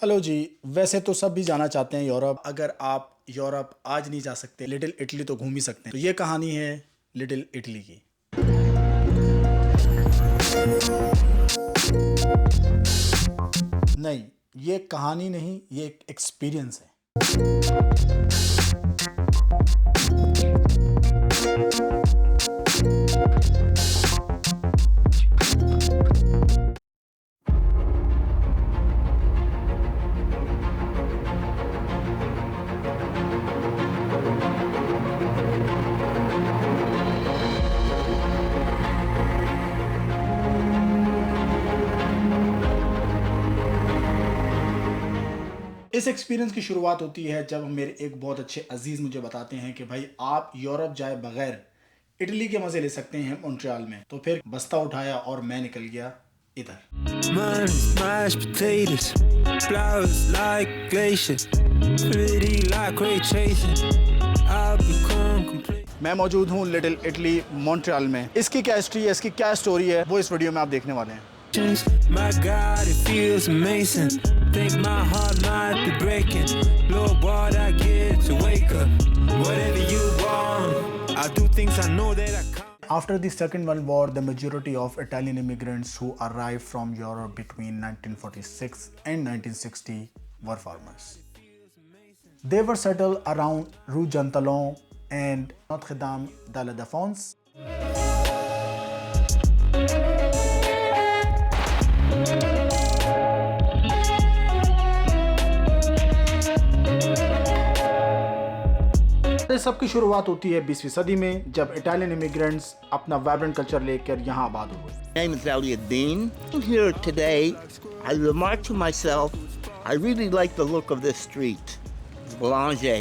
Hello जी। वैसे तो सब भी जाना चाहते हैं यूरोप। अगर आप यूरोप आज नहीं जा सकते, लिटिल इटली तो घूम ही सकते हैं। तो ये कहानी है लिटिल इटली की। नहीं, ये कहानी नहीं, ये एक एक्सपीरियंस है। इस एक्सपीरियंस की शुरुआत होती है जब मेरे एक बहुत अच्छे अजीज मुझे बताते हैं कि भाई आप यूरोप जाए बगैर इटली के मजे ले सकते हैं मॉन्ट्रियल में। तो फिर बस्ता उठाया और मैं निकल गया इधर। Mashed potatoes, flowers like glaciers, pretty like ray tracing. I've become complete. मैं मौजूद हूँ लिटिल इटली मॉन्ट्रियल में। इसकी क्या हिस्ट्री है, इसकी क्या स्टोरी है, वो इस वीडियो में आप देखने वाले हैं। My God, it feels amazing. Think my heart might be breaking. Lord, what I get to wake up. Whatever you want, I do things I know that I can't. After the Second World War, the majority of Italian immigrants who arrived from Europe between 1946 and 1960 were farmers. They were settled around Rue Jantalon and Notre-Dame de la Défense. इस सब की शुरुआत होती है 20वीं सदी में, जब Italian immigrants अपना वाइब्रेंट कल्चर लेकर यहाँ आबाद हुए। My name is Elliot Dean. I'm here today. I remarked to myself, I really like the look of this street, Boulanger.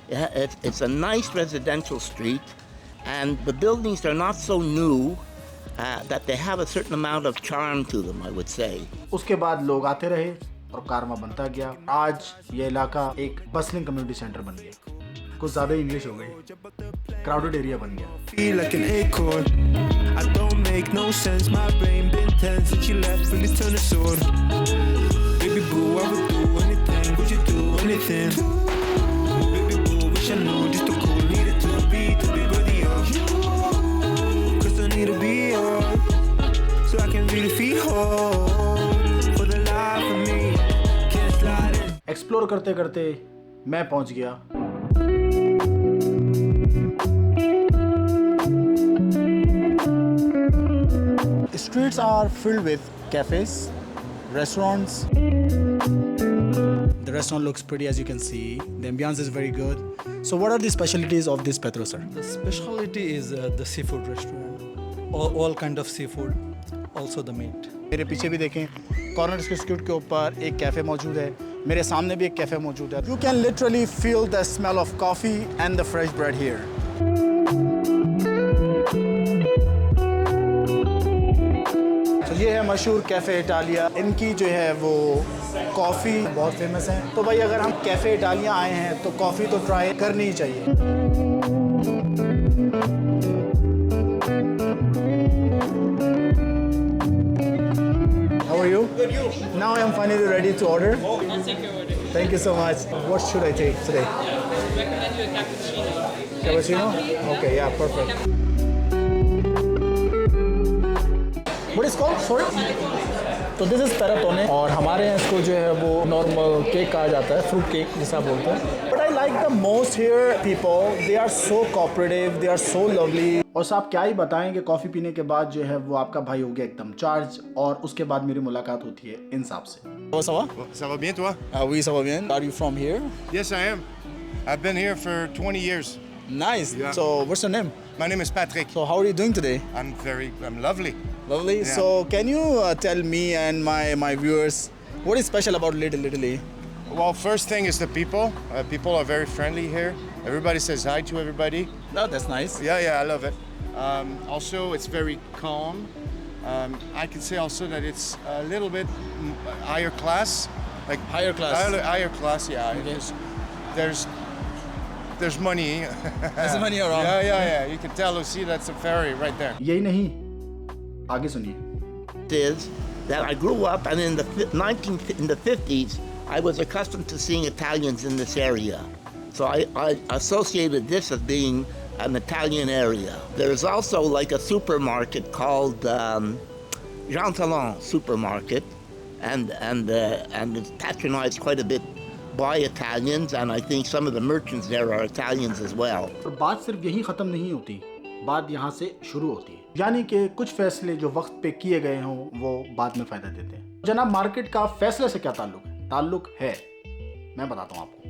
It's a nice residential street, and the buildings are not so new that they have a certain amount of charm to them, I would say. उसके बाद लोग आते रहे और कारवा बनता गया। आज ये इलाका एक बसलिंग कम्युनिटी सेंटर बन गया। कुछ ज़्यादा इंग्लिश हो गई, क्राउडेड एरिया बन गया। Feel like an acorn. I don't make no sense. My brain been tense since you left. Really turn the sword. Baby boo, I would do anything. Would you do anything? Baby boo, wish I knew just to cool. Needed to be worthy of. 'Cause I need to be yours, so I can really feel whole for the life of me. Can't slide in. Explore करते करते मैं पहुंच गया Streets are filled with cafes, restaurants. The restaurant looks pretty, as you can see. The ambiance is very good. So what are the specialties of this Petro, sir? The specialty is the seafood restaurant. All kind of seafood, also the meat. मेरे पीछे भी देखें, corner के street के ऊपर एक cafe मौजूद है। मेरे सामने भी एक कैफ़े मौजूद है। You can literally feel the smell of coffee and the fresh bread here. तो ये है मशहूर कैफ़े इटालिया। इनकी जो है वो कॉफ़ी बहुत फेमस है। तो भाई अगर हम कैफ़े इटालिया आए हैं तो कॉफ़ी तो ट्राई करनी ही चाहिए। How are you? Good, you? Now I am finally ready to order. I'll take your order. Thank you so much. What should I take today? Recommend you a cappuccino. Cappuccino? Okay, yeah, perfect. What is called? Sorry? तो this is पेराटोने, और हमारे यहाँ इसको जो है वो normal cake कहा जाता है, फ्रूट केक जिसे आप बोलते हैं। But I like the most here people, they are so cooperative, they are so lovely. और साहब क्या ही बताएं कि कॉफ़ी पीने के बाद जो है वो आपका भाई हो गया एकदम चार्ज, और उसके बाद मेरी मुलाकात होती है इन साहब से। Ça va? Ça va bien, toi? Oui, ça va bien. Are you from here? Yes, I am. I've been here for 20 years. Nice. Yeah. So what's your name? My name is Patrick. So how are you doing today? I'm lovely. Lovely. Yeah. So can you tell me and my viewers what is special about Little Italy? Well, first thing is the people. People are very friendly here. Everybody says hi to everybody. Oh, that's nice. Yeah, I love it. Also, it's very calm. I can say also that it's a little bit higher class. Like Higher class. Higher class, yeah. Okay. There's money. There's money around. Yeah. You can tell. See, that's a ferry right there. यही नहीं, आगे सुनिए। Is that I grew up, and in the 50s, I was accustomed to seeing Italians in this area. So I associated this as being an Italian area. There's also like a supermarket called Jean Talon Supermarket, and it's patronized quite a bit by Italians, and I think some of the merchants there are Italians as well. और बात सिर्फ यहीं ख़त्म नहीं होती, बात यहाँ से शुरू होती है। यानी कि कुछ फैसले जो वक्त पे किए गए हों वो बाद में फ़ायदा देते हैं। जनाब, मार्केट का फैसले से क्या ताल्लुक है? ताल्लुक है, मैं बताता हूँ आपको।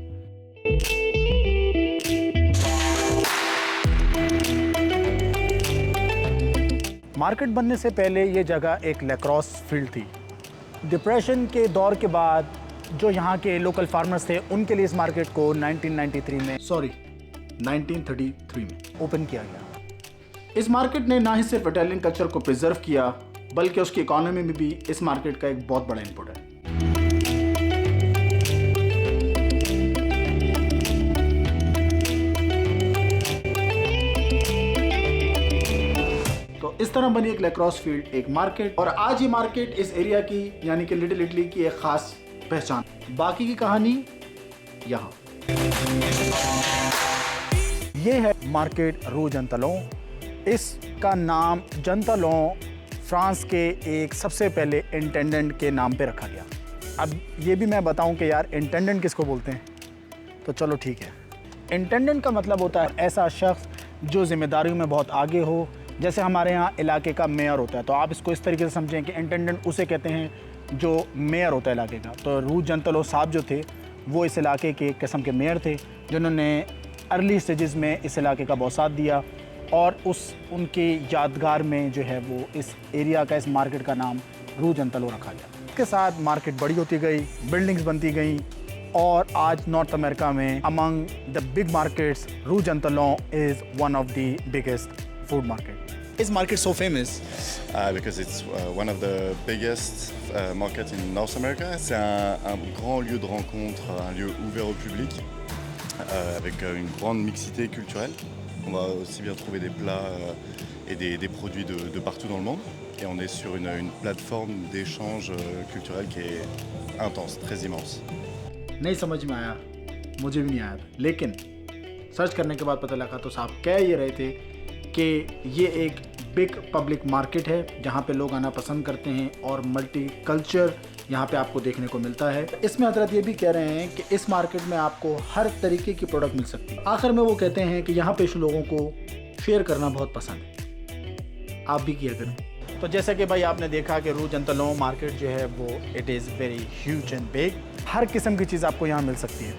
मार्केट बनने से पहले ये जगह एक लैक्रोस फील्ड थी। डिप्रेशन के दौर के बाद जो यहाँ के लोकल फार्मर्स थे उनके लिए इस मार्केट को 1933 में ओपन किया गया। इस मार्केट ने ना ही सिर्फ इटालियन कल्चर को प्रिजर्व किया बल्कि उसकी इकोनॉमी में भी इस मार्केट का एक बहुत बड़ा इनपुट है। तो इस तरह बनी एक लैक्रोस फील्ड, एक मार्केट, और आज ये मार्केट इस एरिया की यानी कि लिटिल इटली की एक खास पहचान। बाकी की कहानी यहाँ। ये है मार्केट रू जंतलों। इसका नाम जंतलों फ्रांस के एक सबसे पहले इंटेंडेंट के नाम पे रखा गया। अब ये भी मैं बताऊं कि यार इंटेंडेंट किसको बोलते हैं, तो चलो ठीक है। इंटेंडेंट का मतलब होता है ऐसा शख्स जो जिम्मेदारियों में बहुत आगे हो। जैसे हमारे यहाँ इलाके का मेयर होता है, तो आप इसको इस तरीके से समझें कि इंटेंडेंट उसे कहते हैं जो मेयर होता है इलाके का। तो रू जंतलो साहब जो थे वो इस इलाके के एक किस्म के मेयर थे जिन्होंने अर्ली स्टेजेस में इस इलाके का बहुत साथ दिया, और उनके यादगार में जो है वो इस एरिया का, इस मार्केट का नाम रू जंतलो रखा गया। इसके साथ मार्केट बड़ी होती गई, बिल्डिंग्स बनती गई, और आज नॉर्थ अमेरिका में अमंग द बिग मार्केट्स रू जंतलो is one of the biggest food market. Is market so famous? Because it's one of the biggest markets in North America. C'est un grand lieu de rencontre, un lieu ouvert au public, avec une grande mixité culturelle. On va aussi bien trouver des plats et des produits de partout dans le monde. Et on est sur une plateforme d'échange culturel qui est intense, très immense. नहीं समझ में आया, मुझे भी नहीं आया, लेकिन search करने के बाद पता लगा तो साहब कह ये रहे थे कि ये एक बिग पब्लिक मार्केट है जहाँ पे लोग आना पसंद करते हैं और मल्टी कल्चर यहाँ पे आपको देखने को मिलता है। इसमें हजरत ये भी कह रहे हैं कि इस मार्केट में आपको हर तरीके की प्रोडक्ट मिल सकती है। आखिर में वो कहते हैं कि यहाँ पे लोगों को शेयर करना बहुत पसंद है, आप भी किया करें। तो जैसा कि भाई आपने देखा कि रू जंतलो मार्केट जो है वो it is very huge and big. हर किस्म की चीज़ आपको यहाँ मिल सकती है।